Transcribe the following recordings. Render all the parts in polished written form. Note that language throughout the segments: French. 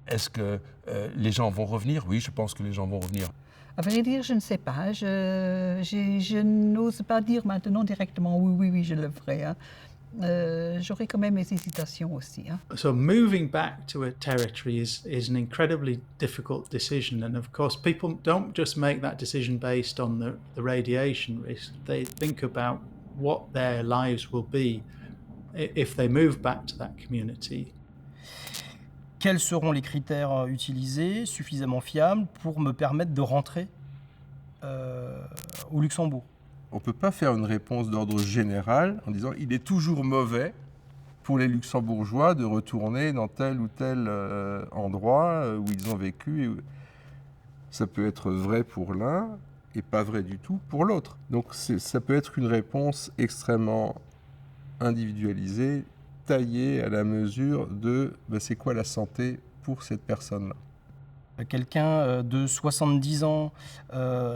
Est-ce que les gens vont revenir? Oui, je pense que les gens vont revenir. À vrai dire, je ne sais pas. Je n'ose pas dire maintenant directement oui, je le ferai. Hein. J'aurai quand même mes hésitations aussi. Hein. So moving back to a territory is an incredibly difficult decision, and of course people don't just make that decision based on the radiation risk. They think about what their lives will be if they move back to that community. Quels seront les critères utilisés, suffisamment fiables, pour me permettre de rentrer au Luxembourg? On ne peut pas faire une réponse d'ordre général en disant il est toujours mauvais pour les Luxembourgeois de retourner dans tel ou tel endroit où ils ont vécu. Ça peut être vrai pour l'un et pas vrai du tout pour l'autre. Donc ça peut être une réponse extrêmement individualisée, taillée à la mesure de c'est quoi la santé pour cette personne-là. Quelqu'un de 70 ans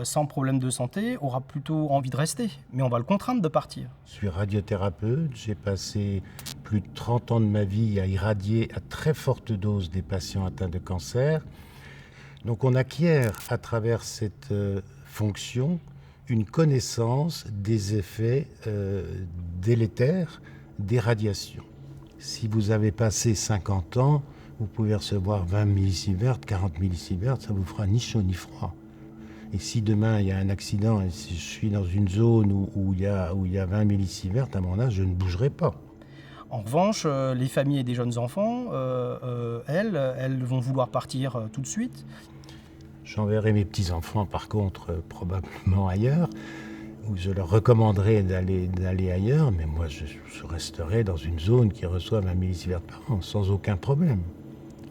sans problème de santé aura plutôt envie de rester, mais on va le contraindre de partir. Je suis radiothérapeute, j'ai passé plus de 30 ans de ma vie à irradier à très forte dose des patients atteints de cancer. Donc on acquiert à travers cette fonction une connaissance des effets délétères des radiations. Si vous avez passé 50 ans, vous pouvez recevoir 20 millisieverts, 40 millisieverts, ça vous fera ni chaud ni froid. Et si demain il y a un accident et si je suis dans une zone où il y a 20 millisieverts, à mon âge, je ne bougerai pas. En revanche, les familles et des jeunes enfants, elles vont vouloir partir tout de suite. J'enverrai mes petits-enfants, par contre, probablement ailleurs, où je leur recommanderai d'aller ailleurs, mais moi, je resterai dans une zone qui reçoit 20 millisieverts par an, sans aucun problème.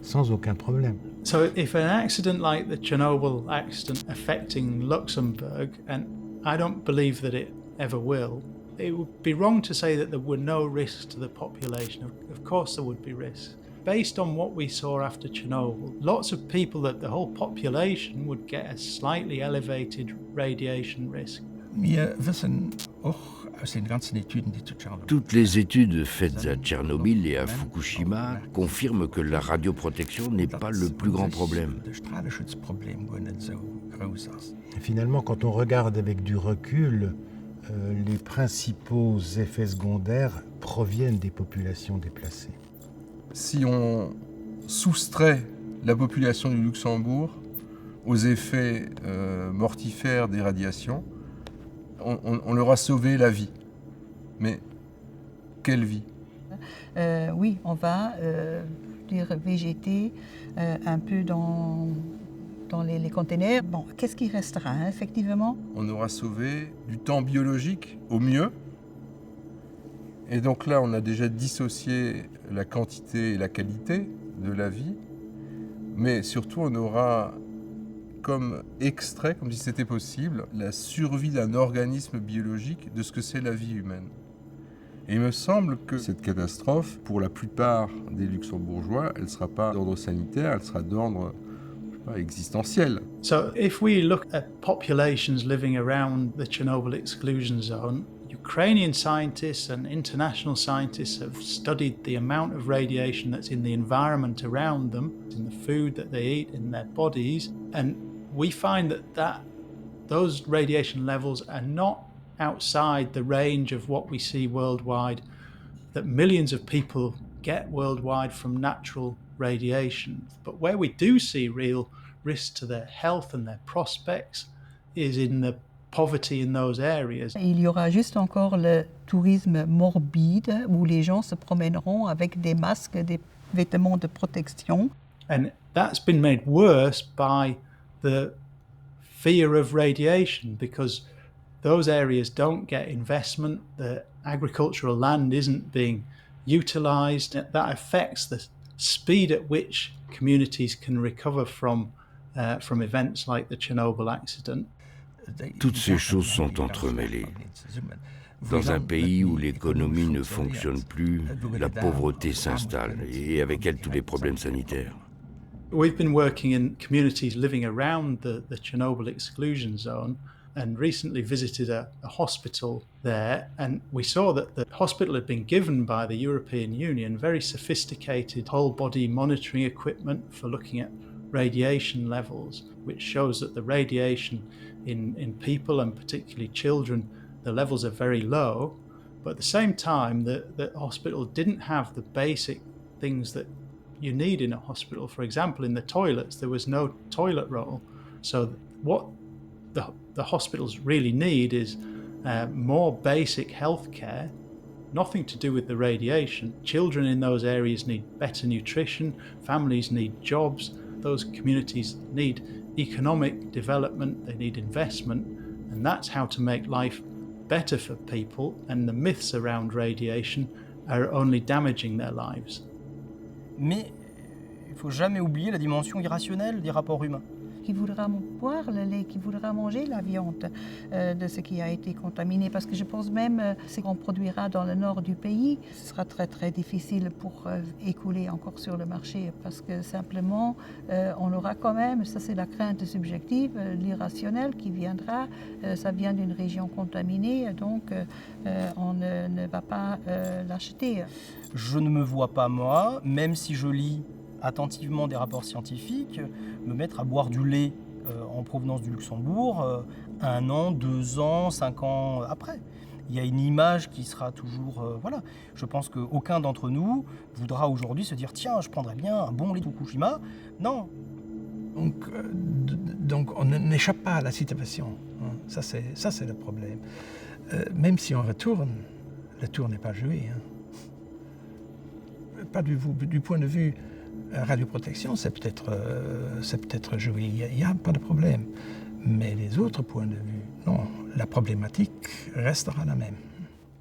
Sans aucun problème. So if an accident like the Chernobyl accident affecting Luxembourg, and I don't believe that it ever will, it would be wrong to say that there were no risks to the population. Of course there would be risks. Based on what we saw after Chernobyl, lots of people, that the whole population would get a slightly elevated radiation risk. Wir wissen auch aus den ganzen Etuden, die zu Tschernobyl. Toutes les études faites à Tchernobyl et à Fukushima confirment que la radioprotection n'est pas le plus grand problème. Et finalement, quand on regarde avec du recul, les principaux effets secondaires proviennent des populations déplacées. Si on soustrait la population du Luxembourg aux effets mortifères des radiations, on leur a sauvé la vie. Mais quelle vie? Oui, on va végéter un peu dans les containers. Bon, qu'est-ce qui restera, hein, effectivement? On aura sauvé du temps biologique au mieux. Et donc là, on a déjà dissocié la quantité et la qualité de la vie. Mais surtout, on aura comme extrait, comme si c'était possible, la survie d'un organisme biologique de ce que c'est la vie humaine. Et il me semble que cette catastrophe, pour la plupart des Luxembourgeois, elle ne sera pas d'ordre sanitaire, elle sera d'ordre existentiel. So if we look at populations living around the Chernobyl exclusion zone, Ukrainian scientists and international scientists have studied the amount of radiation that's in the environment around them, in the food that they eat, in their bodies, and we find that those radiation levels are not outside the range of what we see worldwide, that millions of people get worldwide from natural radiation. But where we do see real risk to their health and their prospects is in the poverty in those areas. Il y aura juste encore le tourisme morbide où les gens se promèneront avec des masques, des vêtements de protection. And that's been made worse by the fear of radiation, because those areas don't get investment, the agricultural land isn't being utilized. That affects the speed at which communities can recover from events like the Chernobyl accident. Toutes ces choses sont entremêlées. Dans un pays où l'économie ne fonctionne plus, la pauvreté s'installe et avec elle tous les problèmes sanitaires. We've been working in communities living around the Chernobyl exclusion zone, and recently visited a hospital there, and we saw that the hospital had been given by the European Union very sophisticated whole body monitoring equipment for looking at radiation levels, which shows that the radiation in people and particularly children, the levels are very low. But at the same time, the hospital didn't have the basic things that you need in a hospital. For example, in the toilets, there was no toilet roll. So what the hospitals really need is more basic health care, nothing to do with the radiation. Children in those areas need better nutrition, families need jobs, those communities need economic development, they need investment, and that's how to make life better for people, and the myths around radiation are only damaging their lives. Mais il ne faut jamais oublier la dimension irrationnelle des rapports humains. Qui voudra boire le lait, qui voudra manger la viande de ce qui a été contaminé. Parce que je pense même ce qu'on produira dans le nord du pays, ce sera très très difficile pour écouler encore sur le marché. Parce que simplement, on aura quand même, ça c'est la crainte subjective, l'irrationnel qui viendra. Ça vient d'une région contaminée, donc on ne va pas l'acheter. Je ne me vois pas, moi, même si je lis attentivement des rapports scientifiques, me mettre à boire du lait en provenance du Luxembourg 1 an, 2 ans, 5 ans après. Il y a une image qui sera toujours... voilà. Je pense qu'aucun d'entre nous voudra aujourd'hui se dire « Tiens, je prendrais bien un bon lait de Fukushima ». Non. Donc on n'échappe pas à la situation. Ça, c'est le problème. Même si on retourne, le tour n'est pas joué. Pas du point de vue radioprotection, c'est peut-être joué, il n'y a pas de problème. Mais les autres points de vue, non, la problématique restera la même.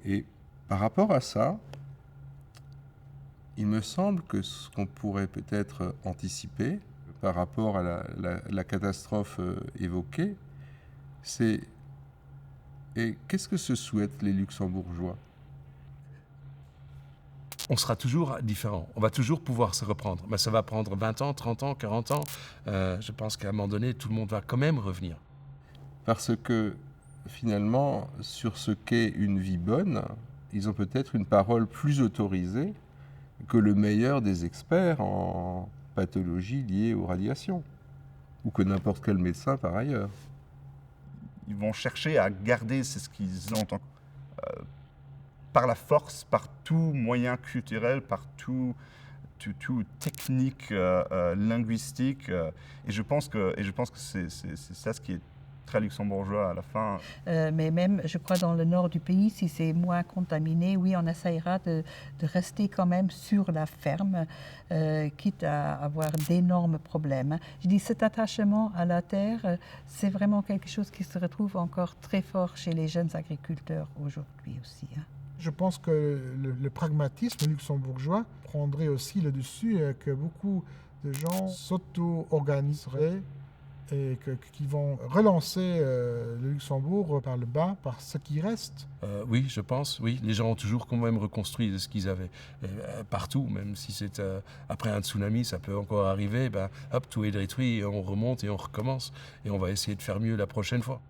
Et par rapport à ça, il me semble que ce qu'on pourrait peut-être anticiper par rapport à la catastrophe évoquée, c'est qu'est-ce que se souhaitent les Luxembourgeois ? On sera toujours différent. On va toujours pouvoir se reprendre. Mais ça va prendre 20 ans, 30 ans, 40 ans. Je pense qu'à un moment donné, tout le monde va quand même revenir. Parce que finalement, sur ce qu'est une vie bonne, ils ont peut-être une parole plus autorisée que le meilleur des experts en pathologie liée aux radiations, ou que n'importe quel médecin par ailleurs. Ils vont chercher à garder ce qu'ils ont par la force, par tout moyen culturel, par tout technique linguistique. Et je pense que c'est ça ce qui est très luxembourgeois à la fin. Mais même, je crois, dans le nord du pays, si c'est moins contaminé, oui, on essaiera de rester quand même sur la ferme, quitte à avoir d'énormes problèmes. Je dis, cet attachement à la terre, c'est vraiment quelque chose qui se retrouve encore très fort chez les jeunes agriculteurs aujourd'hui aussi. Je pense que le pragmatisme luxembourgeois prendrait aussi le dessus, que beaucoup de gens s'auto-organiseraient et qui vont relancer le Luxembourg par le bas, par ce qui reste. Oui, je pense, oui. Les gens ont toujours quand même reconstruit de ce qu'ils avaient partout, même si c'est après un tsunami, ça peut encore arriver. Hop, tout est détruit, et on remonte et on recommence. Et on va essayer de faire mieux la prochaine fois.